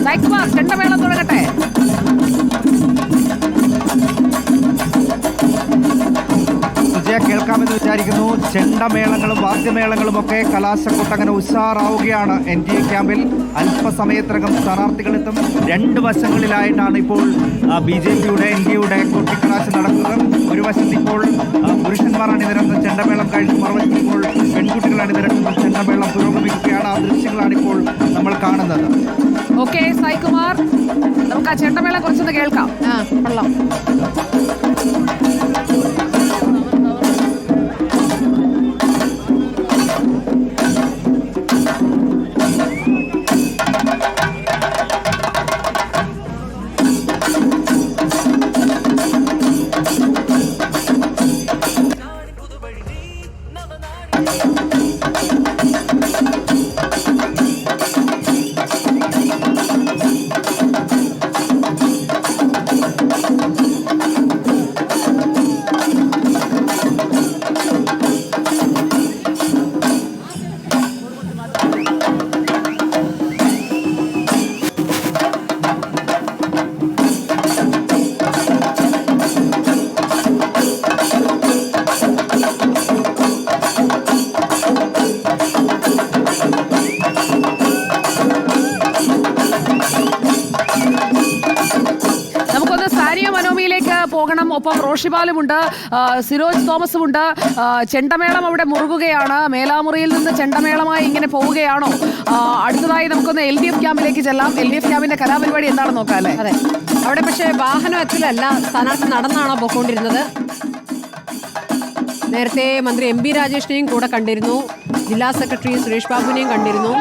സായികുമാർ, ചെണ്ടമേളം തുടങ്ങട്ടെ. കേൾക്കാമെന്ന് വിചാരിക്കുന്നു. ചെണ്ടമേളങ്ങളും വാദ്യമേളങ്ങളും ഒക്കെ കലാശക്കൊട്ടങ്ങനെ ഉഷാറാവുകയാണ്. NDA ക്യാമ്പിൽ അല്പസമയത്തിനകം സ്ഥാനാർത്ഥികളെത്തും. രണ്ട് വശങ്ങളിലായിട്ടാണ് ഇപ്പോൾ BJPയുടെ NDAയുടെ കൊട്ടിക്കലാശം നടക്കുന്നത്. ഒരു വശത്ത് ഇപ്പോൾ പുരുഷന്മാർ അണിനിരന്ന ചെണ്ടമേളം കഴിഞ്ഞ് മറുവശത്ത് ഇപ്പോൾ പെൺകുട്ടികൾ അണിനിരക്കുന്ന ചെണ്ടമേളം പുരോഗമിക്കുകയാണ്. ആ ദൃശ്യങ്ങളാണ് ഇപ്പോൾ നമ്മൾ കാണുന്നത്. ഓക്കെ സായികുമാർ, നമുക്ക് ആ ചെണ്ടമേളം കുറച്ചൊന്ന് കേൾക്കാം. കൊള്ളാം. പോകണം. ഒപ്പം റോഷിപാലുമുണ്ട്, സിരോജ് തോമസും ഉണ്ട്. ചെണ്ടമേളം അവിടെ മുറുകുകയാണ്. മേലാമുറിയിൽ നിന്ന് ചെണ്ടമേളമായി ഇങ്ങനെ പോവുകയാണോ? അടുത്തതായി നമുക്കൊന്ന് LDF ക്യാമ്പിലേക്ക് ചെല്ലാം. LDF ക്യാമ്പിന്റെ കലാപരിപാടി എന്താണെന്ന് നോക്കാം അല്ലേ? അതെ, അവിടെ പക്ഷേ വാഹനം എത്തിലല്ല, സ്ഥാനാർത്ഥി നടന്നാണോ പോയിക്കൊണ്ടിരുന്നത്. നേരത്തെ മന്ത്രി MB രാജേഷിനെയും കൂടെ കണ്ടിരുന്നു, ജില്ലാ സെക്രട്ടറി സുരേഷ് ബാബുവിനെയും കണ്ടിരുന്നു.